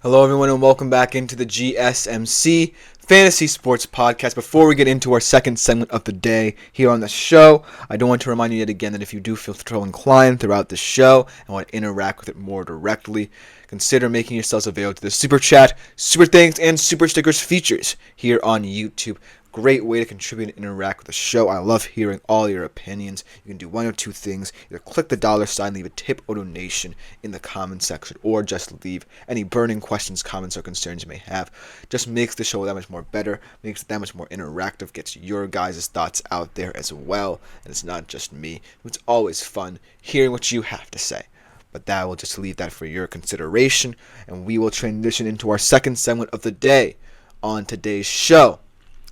Hello, everyone, and welcome back into the GSMC Fantasy Sports Podcast. Before we get into our second segment of the day here on the show, I do want to remind you yet again that if you do feel so inclined throughout the show and want to interact with it more directly, consider making yourselves available to the Super Chat, Super Thanks, and Super Stickers features here on YouTube. Great way to contribute and interact with the show. I love hearing all your opinions. You can do one or two things. Either click the dollar sign, leave a tip or donation in the comment section, or just leave any burning questions, comments, or concerns you may have. Just makes the show that much more better, makes it that much more interactive, gets your guys' thoughts out there as well. And it's not just me. It's always fun hearing what you have to say. But that will just leave that for your consideration, and we will transition into our second segment of the day on today's show.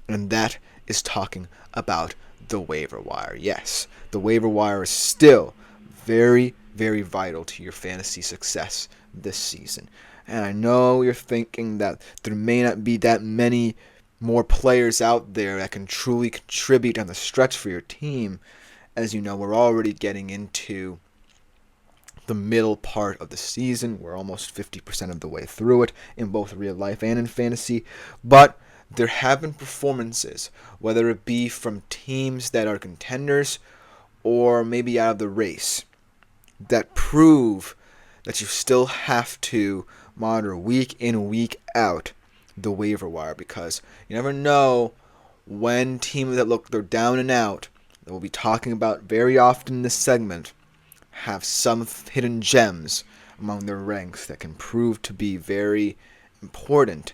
And that is talking about the waiver wire. Yes, the waiver wire is still very, very vital to your fantasy success this season. And I know you're thinking that there may not be that many more players out there that can truly contribute on the stretch for your team. As you know, we're already getting into the middle part of the season. We're almost 50% of the way through it in both real life and in fantasy. But there have been performances, whether it be from teams that are contenders or maybe out of the race, that prove that you still have to monitor week in, week out the waiver wire, because you never know when teams that look they're down and out, that we'll be talking about very often in this segment, have some hidden gems among their ranks that can prove to be very important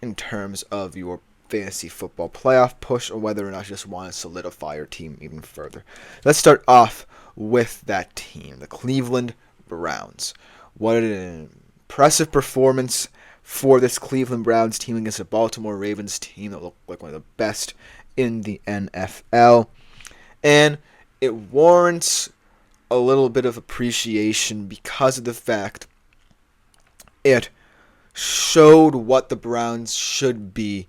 in terms of your fantasy football playoff push, or whether or not you just want to solidify your team even further. Let's start off with that team, the Cleveland Browns. What an impressive performance for this Cleveland Browns team against the Baltimore Ravens team that looked like one of the best in the NFL. And it warrants a little bit of appreciation because of the fact it showed what the Browns should be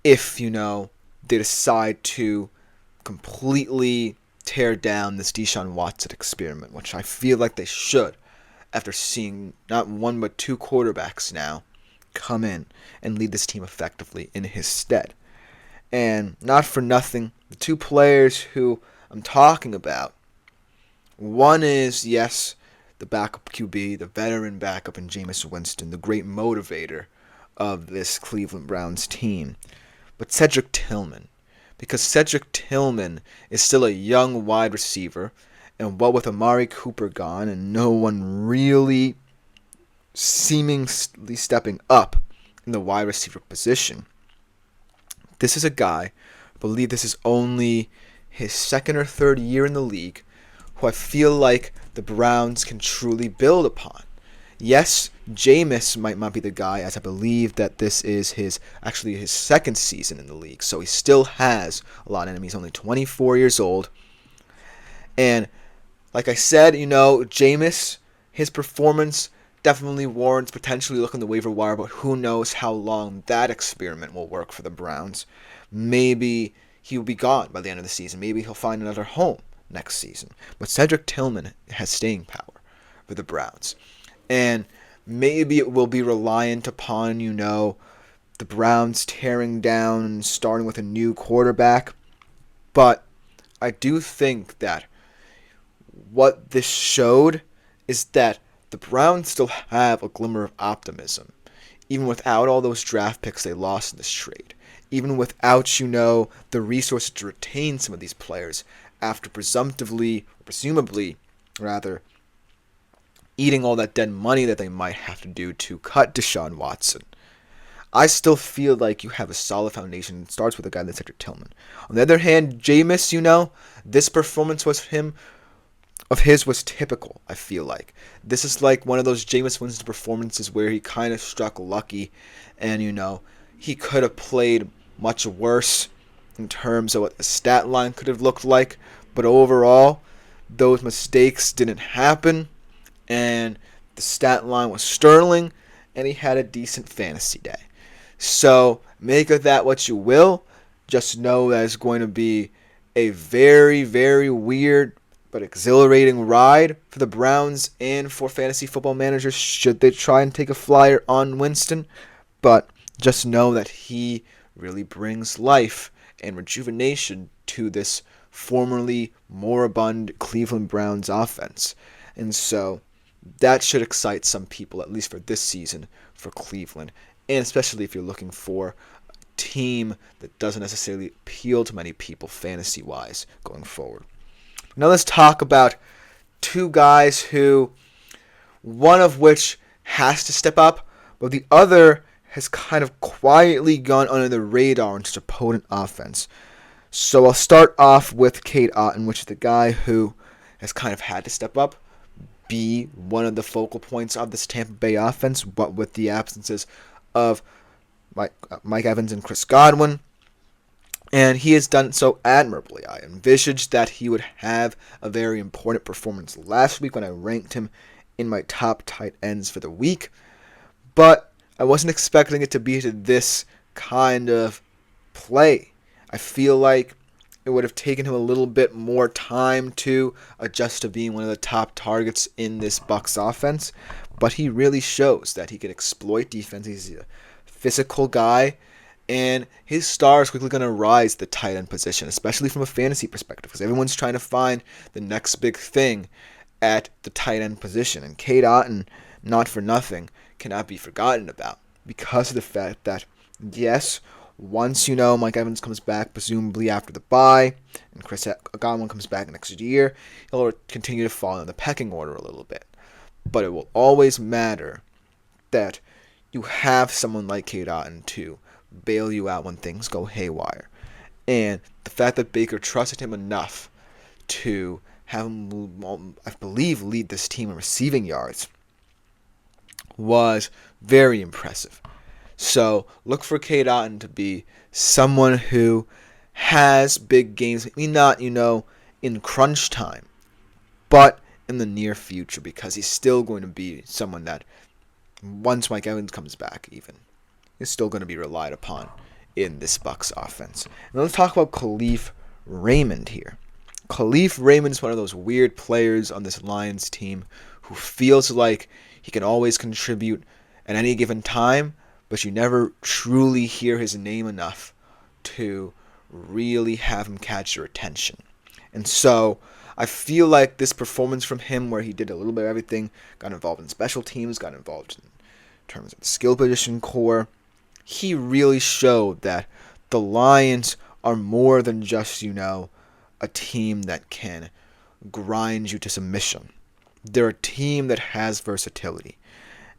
if, they decide to completely tear down this Deshaun Watson experiment, which I feel like they should, after seeing not one but two quarterbacks now come in and lead this team effectively in his stead. And not for nothing, the two players who I'm talking about, one is, yes, the backup QB, the veteran backup in Jameis Winston, the great motivator of this Cleveland Browns team. But Cedric Tillman, because Cedric Tillman is still a young wide receiver, and what with Amari Cooper gone and no one really seemingly stepping up in the wide receiver position, this is a guy, I believe this is only his second or third year in the league, who I feel like the Browns can truly build upon. Yes, Jameis might not be the guy, as I believe that this is his second season in the league, so he still has a lot of enemies. He's only 24 years old. And like I said, Jameis, his performance definitely warrants potentially looking the waiver wire, but who knows how long that experiment will work for the Browns. Maybe he will be gone by the end of the season. Maybe he'll find another home next season. But Cedric Tillman has staying power for the Browns. And maybe it will be reliant upon, the Browns tearing down and starting with a new quarterback. But I do think that what this showed is that the Browns still have a glimmer of optimism, even without all those draft picks they lost in this trade. Even without, the resources to retain some of these players after presumably, eating all that dead money that they might have to do to cut Deshaun Watson. I still feel like you have a solid foundation. It starts with a guy like Cedric Tillman. On the other hand, Jameis, this performance of his was typical, I feel like. This is like one of those Jameis Winston performances where he kind of struck lucky, and, he could have played much worse in terms of what the stat line could have looked like, but overall, those mistakes didn't happen, and the stat line was sterling, and he had a decent fantasy day. So, make of that what you will. Just know that it's going to be a very, very weird but exhilarating ride for the Browns and for fantasy football managers should they try and take a flyer on Winston. But just know that he really brings life and rejuvenation to this formerly moribund Cleveland Browns offense. And so that should excite some people, at least for this season, for Cleveland. And especially if you're looking for a team that doesn't necessarily appeal to many people fantasy-wise going forward. Now let's talk about two guys who, one of which has to step up, but the other has kind of quietly gone under the radar in such opponent offense. So I'll start off with Cade Otton, which is the guy who has kind of had to step up, be one of the focal points of this Tampa Bay offense, but with the absences of Mike Evans and Chris Godwin. And he has done so admirably. I envisaged that he would have a very important performance last week when I ranked him in my top tight ends for the week. But I wasn't expecting it to be to this kind of play. I feel like it would have taken him a little bit more time to adjust to being one of the top targets in this Bucs offense. But he really shows that he can exploit defense. He's a physical guy. And his star is quickly going to rise to the tight end position, especially from a fantasy perspective, because everyone's trying to find the next big thing at the tight end position. And Cade Otton, not for nothing, cannot be forgotten about because of the fact that, yes, once Mike Evans comes back, presumably after the bye, and Chris Godwin comes back next year, he'll continue to fall in the pecking order a little bit. But it will always matter that you have someone like Cade Otton to bail you out when things go haywire. And the fact that Baker trusted him enough to have him, I believe, lead this team in receiving yards was very impressive. So look for Cade Otton to be someone who has big games, maybe not, in crunch time, but in the near future, because he's still going to be someone that, once Mike Evans comes back even, is still going to be relied upon in this Bucs offense. And let's talk about Khalif Raymond here. Khalif Raymond is one of those weird players on this Lions team who feels like he can always contribute at any given time, but you never truly hear his name enough to really have him catch your attention. And so I feel like this performance from him, where he did a little bit of everything, got involved in special teams, got involved in terms of the skill position core, he really showed that the Lions are more than just, a team that can grind you to submission. They're a team that has versatility.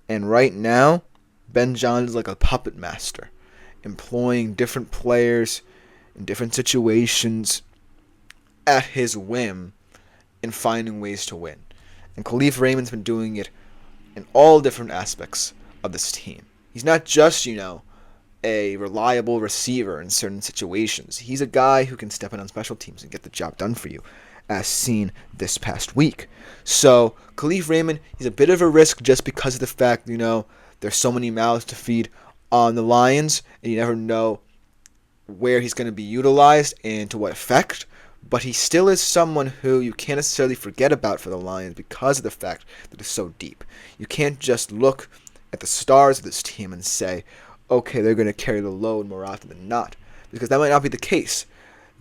And right now, Ben Johnson is like a puppet master, employing different players in different situations at his whim and finding ways to win. And Khalif Raymond's been doing it in all different aspects of this team. He's not just, a reliable receiver in certain situations. He's a guy who can step in on special teams and get the job done for you, as seen this past week. So Khalif Raymond, he's a bit of a risk just because of the fact, there's so many mouths to feed on the Lions, and you never know where he's going to be utilized and to what effect. But he still is someone who you can't necessarily forget about for the Lions because of the fact that it's so deep. You can't just look at the stars of this team and say, okay, they're going to carry the load more often than not, because that might not be the case.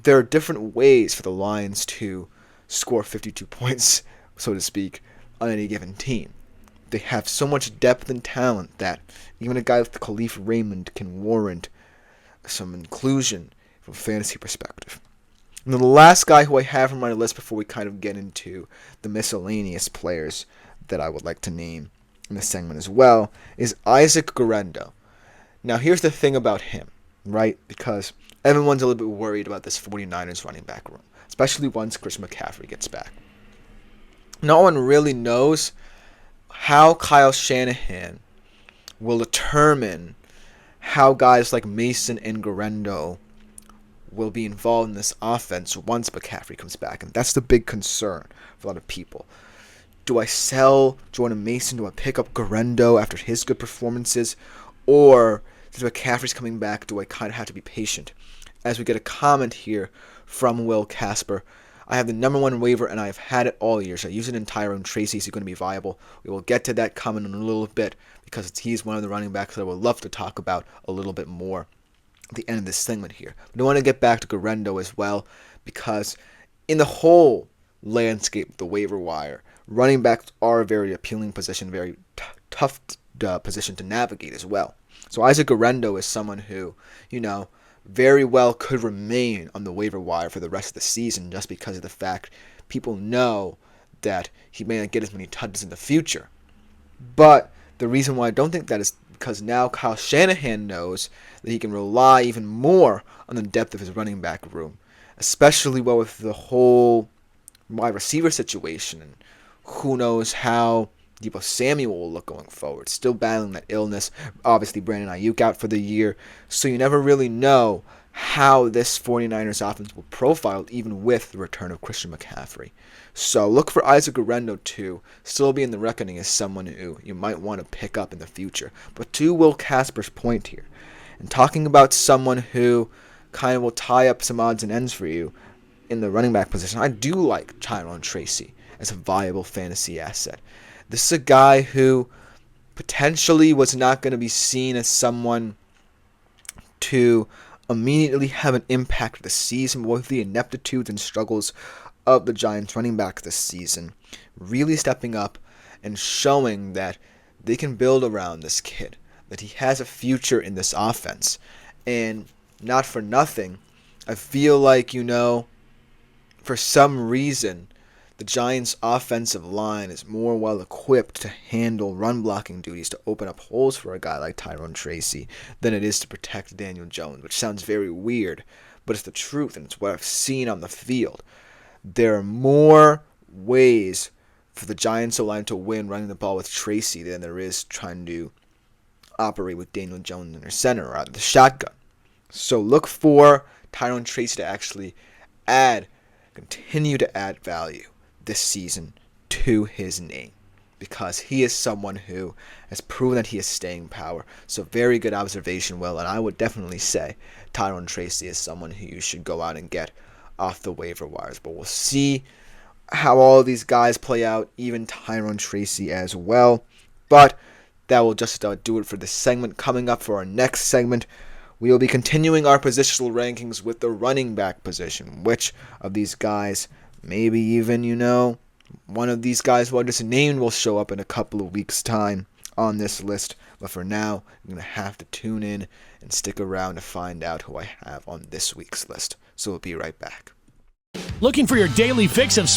There are different ways for the Lions to score 52 points, so to speak, on any given team. They have so much depth and talent that even a guy like Khalif Raymond can warrant some inclusion from a fantasy perspective. And then the last guy who I have on my list before we kind of get into the miscellaneous players that I would like to name in this segment as well is Isaac Guerendo. Now, here's the thing about him, right? Because everyone's a little bit worried about this 49ers running back room, especially once Chris McCaffrey gets back. No one really knows how Kyle Shanahan will determine how guys like Mason and Guerendo will be involved in this offense once McCaffrey comes back. And that's the big concern for a lot of people. Do I sell Jordan Mason? Do I pick up Guerendo after his good performances? Or since McCaffrey's coming back, do I kind of have to be patient? As we get a comment here from Will Casper, I have the number one waiver, and I have had it all year. So I use it in Tyrone Tracy. He's going to be viable. We will get to that coming in a little bit because he's one of the running backs that I would love to talk about a little bit more at the end of this segment here. But I want to get back to Garendo as well because in the whole landscape of the waiver wire, running backs are a very appealing position, very tough position to navigate as well. So Isaac Garendo is someone who, very well could remain on the waiver wire for the rest of the season just because of the fact people know that he may not get as many touches in the future. But the reason why I don't think that is because now Kyle Shanahan knows that he can rely even more on the depth of his running back room, especially with the whole wide receiver situation, and who knows how Deebo Samuel will look going forward. Still battling that illness. Obviously, Brandon Ayuk out for the year. So you never really know how this 49ers offense will profile even with the return of Christian McCaffrey. So look for Isaac Garendo to still be in the reckoning as someone who you might want to pick up in the future. But to Will Casper's point here, and talking about someone who kind of will tie up some odds and ends for you in the running back position, I do like Tyrone Tracy as a viable fantasy asset. This is a guy who potentially was not going to be seen as someone to immediately have an impact this season with the ineptitudes and struggles of the Giants running back this season, really stepping up and showing that they can build around this kid, that he has a future in this offense. And not for nothing, I feel like, for some reason, the Giants' offensive line is more well equipped to handle run blocking duties to open up holes for a guy like Tyrone Tracy than it is to protect Daniel Jones, which sounds very weird, but it's the truth, and it's what I've seen on the field. There are more ways for the Giants' line to win running the ball with Tracy than there is trying to operate with Daniel Jones in their center or out of the shotgun. So look for Tyrone Tracy to actually continue to add value this season to his name, because he is someone who has proven that he has staying power. So very good observation, Will, and I would definitely say Tyrone Tracy is someone who you should go out and get off the waiver wires. But we'll see how all of these guys play out, even Tyrone Tracy as well. But that will just do it for this segment. Coming up for our next segment, we will be continuing our positional rankings with the running back position. Which of these guys, maybe even, one of these guys who I just named will show up in a couple of weeks' time on this list. But for now, you're going to have to tune in and stick around to find out who I have on this week's list. So we'll be right back. Looking for your daily fix of